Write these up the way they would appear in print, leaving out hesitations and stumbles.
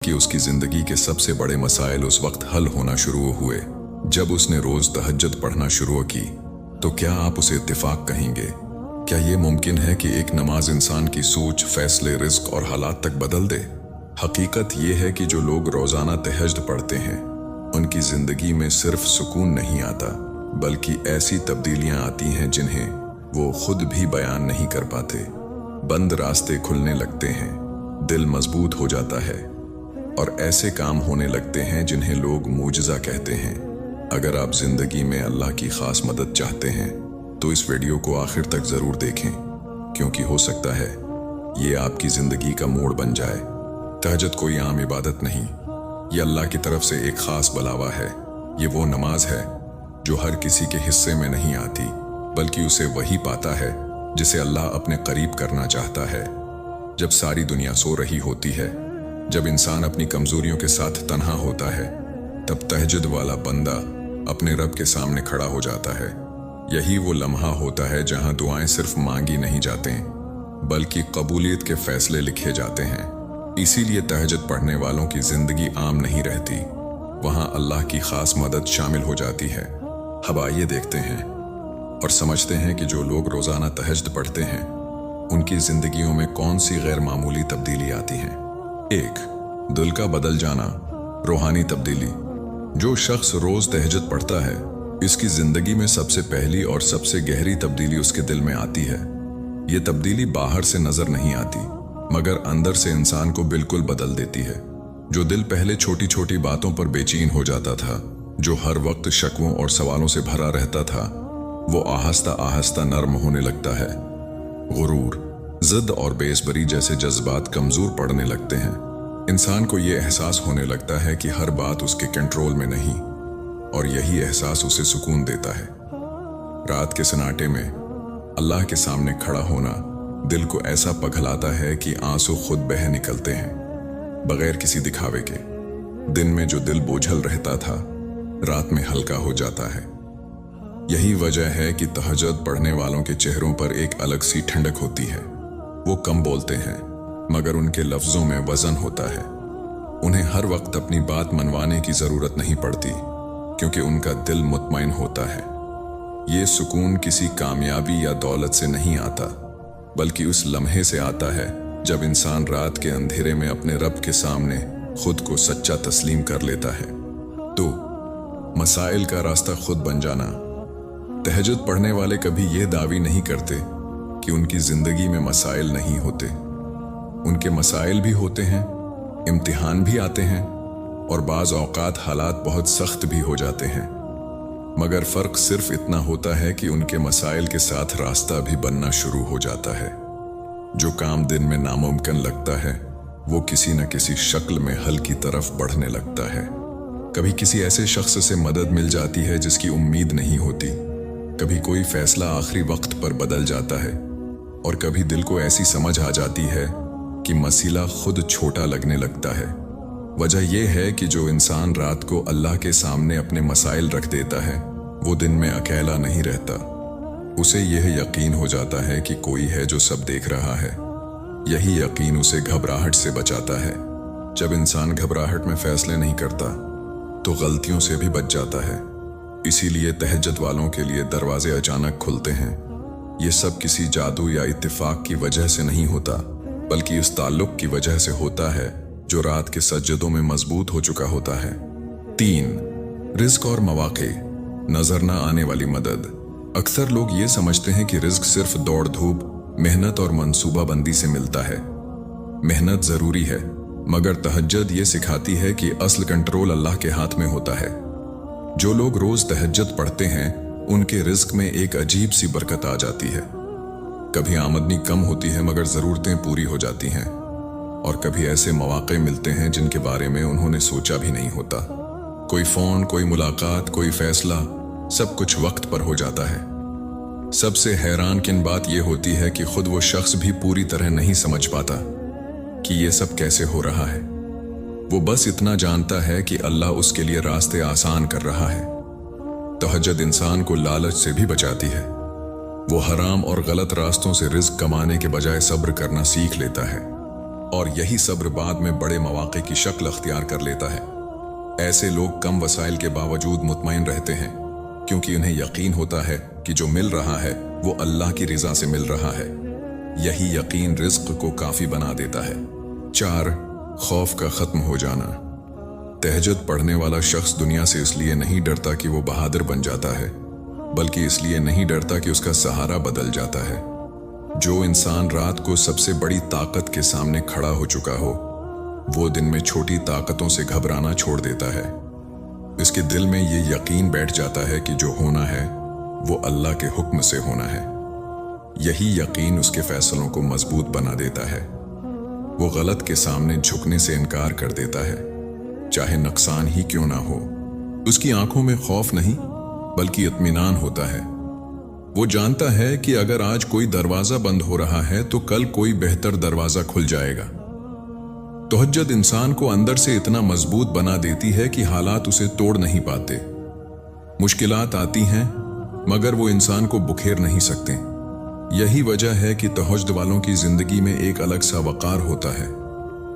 कि उसकी जिंदगी के सबसे बड़े मसाइल उस वक्त हल होना शुरू हुए जब उसने रोज तहज्जुद पढ़ना शुरू की। तो क्या आप उसे इत्तेफाक कहेंगे? क्या ये मुमकिन है कि एक नमाज इंसान की सोच, फैसले, रिस्क और हालात तक बदल दे? हकीकत ये है कि जो लोग रोजाना तहज्जुद पढ़ते हैं उनकी जिंदगी में सिर्फ सुकून नहीं आता, बल्कि ऐसी तब्दीलियां आती हैं जिन्हें वो खुद भी बयान नहीं कर पाते। बंद रास्ते खुलने लगते हैं, दिल मजबूत हो जाता है और ऐसे काम होने लगते हैं जिन्हें लोग मूजिज़ा कहते हैं। अगर आप जिंदगी में अल्लाह की खास मदद चाहते हैं तो इस वीडियो को आखिर तक जरूर देखें, क्योंकि हो सकता है ये आपकी जिंदगी का मोड़ बन जाए। तहज्जुद कोई आम इबादत नहीं, ये अल्लाह की तरफ से एक खास बुलावा है। ये वो नमाज है जो हर किसी के हिस्से में नहीं आती, बल्कि उसे वही पाता है जिसे अल्लाह अपने करीब करना चाहता है। जब सारी दुनिया सो रही होती है, जब इंसान अपनी कमजोरियों के साथ तन्हा होता है, तब तहज्जुद वाला बंदा अपने रब के सामने खड़ा हो जाता है। यही वो लम्हा होता है जहां दुआएं सिर्फ मांगी नहीं जाते, बल्कि कबूलियत के फैसले लिखे जाते हैं। इसीलिए तहज्जुद पढ़ने वालों की जिंदगी आम नहीं रहती, वहां अल्लाह की खास मदद शामिल हो जाती है। अब आइए देखते हैं और समझते हैं कि जो लोग रोजाना तहज्जुद पढ़ते हैं उनकी जिंदगियों में कौन सी गैर मामूली तब्दीली आती हैं। 1. दिल का बदल जाना, रूहानी तब्दीली। जो शख्स रोज तहज्जुद पढ़ता है, इसकी जिंदगी में सबसे पहली और सबसे गहरी तब्दीली उसके दिल में आती है। ये तब्दीली बाहर से नजर नहीं आती, मगर अंदर से इंसान को बिल्कुल बदल देती है। जो दिल पहले छोटी छोटी बातों पर बेचैन हो जाता था, जो हर वक्त शकों और सवालों से भरा रहता था, वो आहिस्ता आहिस्ता नरम होने लगता है। गुरूर, जिद और बेसब्री जैसे जज्बात कमजोर पड़ने लगते हैं। इंसान को ये एहसास होने लगता है कि हर बात उसके कंट्रोल में नहीं, और यही एहसास उसे सुकून देता है। रात के सन्नाटे में अल्लाह के सामने खड़ा होना दिल को ऐसा पगलाता है कि आंसू खुद बह निकलते हैं, बगैर किसी दिखावे के। दिन में जो दिल बोझल रहता था, रात में हल्का हो जाता है। यही वजह है कि तहज्जुद पढ़ने वालों के चेहरों पर एक अलग सी ठंडक होती है। वो कम बोलते हैं, मगर उनके लफ्जों में वजन होता है। उन्हें हर वक्त अपनी बात मनवाने की जरूरत नहीं पड़ती, क्योंकि उनका दिल मुतमईन होता है। ये सुकून किसी कामयाबी या दौलत से नहीं आता, बल्कि उस लम्हे से आता है जब इंसान रात के अंधेरे में अपने रब के सामने खुद को सच्चा तस्लीम कर लेता है। 2. मसाइल का रास्ता खुद बन जाना। तहज्जुद पढ़ने वाले कभी ये दावी नहीं करते कि उनकी जिंदगी में मसाइल नहीं होते। उनके मसाइल भी होते हैं, इम्तिहान भी आते हैं, और बाज़ औक़ात हालात बहुत सख्त भी हो जाते हैं। मगर फ़र्क सिर्फ इतना होता है कि उनके मसाइल के साथ रास्ता भी बनना शुरू हो जाता है। जो काम दिन में नामुमकिन लगता है, वो किसी न किसी शक्ल में हल की तरफ बढ़ने लगता है। कभी किसी ऐसे शख्स से मदद मिल जाती है जिसकी उम्मीद नहीं होती, कभी कोई फैसला आखिरी वक्त पर बदल जाता है, और कभी दिल को ऐसी समझ आ जाती है कि मसीला खुद छोटा लगने लगता है। वजह यह है कि जो इंसान रात को अल्लाह के सामने अपने मसाइल रख देता है, वो दिन में अकेला नहीं रहता। उसे यह यकीन हो जाता है कि कोई है जो सब देख रहा है। यही यकीन उसे घबराहट से बचाता है। जब इंसान घबराहट में फैसले नहीं करता तो गलतियों से भी बच जाता है। इसीलिए तहज्जुद वालों के लिए दरवाजे अचानक खुलते हैं। ये सब किसी जादू या इत्तेफाक की वजह से नहीं होता, बल्कि उस ताल्लुक की वजह से होता है जो रात के सज्जदों में मजबूत हो चुका होता है। 3. रिज़्क और मौक़े, नजर न आने वाली मदद। अक्सर लोग ये समझते हैं कि रिज़्क सिर्फ दौड़ धूप, मेहनत और मंसूबाबंदी से मिलता है। मेहनत जरूरी है, मगर तहज्जुद ये सिखाती है कि असल कंट्रोल अल्लाह के हाथ में होता है। जो लोग रोज तहज्जुद पढ़ते हैं, उनके रिज़्क में एक अजीब सी बरकत आ जाती है। कभी आमदनी कम होती है मगर ज़रूरतें पूरी हो जाती हैं, और कभी ऐसे मौक़े मिलते हैं जिनके बारे में उन्होंने सोचा भी नहीं होता। कोई फ़ोन, कोई मुलाकात, कोई फैसला, सब कुछ वक्त पर हो जाता है। सबसे हैरान किन बात यह होती है कि खुद वो शख्स भी पूरी तरह नहीं समझ पाता कि ये सब कैसे हो रहा है। वो बस इतना जानता है कि अल्लाह उसके लिए रास्ते आसान कर रहा है। तहज्जुद इंसान को लालच से भी बचाती है। वो हराम और गलत रास्तों से रिज़्क कमाने के बजाय सब्र करना सीख लेता है। और यही सब्र बाद में बड़े मौके की शक्ल अख्तियार कर लेता है। ऐसे लोग कम वसाइल के बावजूद मुतमईन रहते हैं, क्योंकि उन्हें यकीन होता है कि जो मिल रहा है वो अल्लाह की रिजा से मिल रहा है। यही यकीन रिज्क को काफी बना देता है। 4. खौफ का खत्म हो जाना। तहज्जुद पढ़ने वाला शख्स दुनिया से इसलिए नहीं डरता कि वो बहादुर बन जाता है, बल्कि इसलिए नहीं डरता कि उसका सहारा बदल जाता है। जो इंसान रात को सबसे बड़ी ताकत के सामने खड़ा हो चुका हो, वो दिन में छोटी ताकतों से घबराना छोड़ देता है। इसके दिल में ये यकीन बैठ जाता है कि जो होना है वो अल्लाह के हुक्म से होना है। यही यकीन उसके फैसलों को मजबूत बना देता है। वो गलत के सामने झुकने से इनकार कर देता है, चाहे नुकसान ही क्यों ना हो। उसकी आंखों में खौफ नहीं बल्कि इत्मीनान होता है। वो जानता है कि अगर आज कोई दरवाजा बंद हो रहा है तो कल कोई बेहतर दरवाजा खुल जाएगा। तहज्जुद इंसान को अंदर से इतना मजबूत बना देती है कि हालात उसे तोड़ नहीं पाते। मुश्किलात आती हैं मगर वो इंसान को बुखेर नहीं सकते। यही वजह है कि तहज्जुद वालों की जिंदगी में एक अलग सा वकार होता है।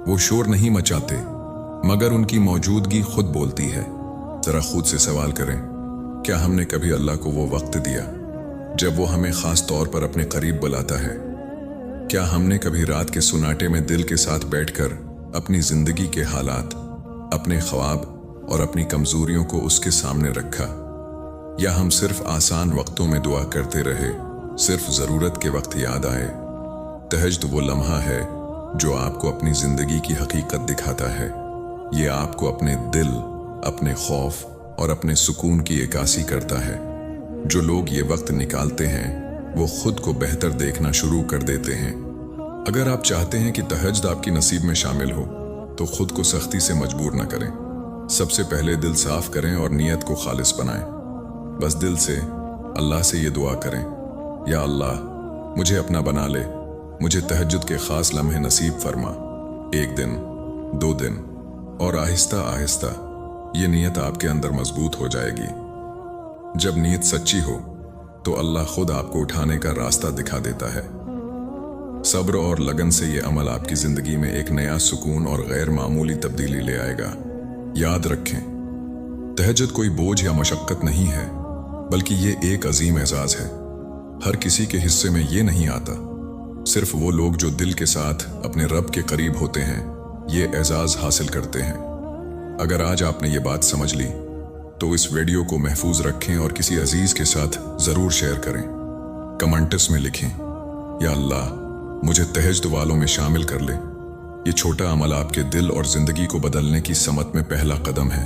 वो शोर नहीं मचाते मगर उनकी मौजूदगी खुद बोलती है। जरा खुद से सवाल करें, क्या हमने कभी अल्लाह को वो वक्त दिया जब वो हमें खास तौर पर अपने करीब बुलाता है? क्या हमने कभी रात के सुनाटे में दिल के साथ बैठकर अपनी जिंदगी के हालात, अपने ख्वाब और अपनी कमजोरियों को उसके सामने रखा? या हम सिर्फ आसान वक्तों में दुआ करते रहे, सिर्फ जरूरत के वक्त याद आए? तहज्जुद वो लम्हा है जो आपको अपनी जिंदगी की हकीकत दिखाता है। ये आपको अपने दिल, अपने खौफ और अपने सुकून की इक्कासी करता है। जो लोग ये वक्त निकालते हैं वो खुद को बेहतर देखना शुरू कर देते हैं। अगर आप चाहते हैं कि तहज्जुद आपकी नसीब में शामिल हो तो खुद को सख्ती से मजबूर न करें। सबसे पहले दिल साफ करें और नीयत को खालिस बनाएं। बस दिल से अल्लाह से ये दुआ करें, या अल्लाह मुझे अपना बना ले, मुझे तहज्जुद के खास लम्हे नसीब फरमा। 1 दिन, 2 दिन और आहिस्ता आहिस्ता ये नीयत आपके अंदर मजबूत हो जाएगी। जब नीयत सच्ची हो तो अल्लाह खुद आपको उठाने का रास्ता दिखा देता है। सब्र और लगन से ये अमल आपकी जिंदगी में एक नया सुकून और गैर मामूली तब्दीली ले आएगा। याद रखें, तहज्जुद कोई बोझ या मशक्कत नहीं है, बल्कि ये एक अजीम एजाज है। हर किसी के हिस्से में ये नहीं आता। सिर्फ वो लोग जो दिल के साथ अपने रब के करीब होते हैं ये एजाज हासिल करते हैं। अगर आज आपने ये बात समझ ली तो इस वीडियो को महफूज रखें और किसी अजीज के साथ जरूर शेयर करें। कमेंट्स में लिखें, या अल्लाह मुझे तहज्जुद वालों में शामिल कर ले। ये छोटा अमल आपके दिल और जिंदगी को बदलने की समत में पहला कदम है।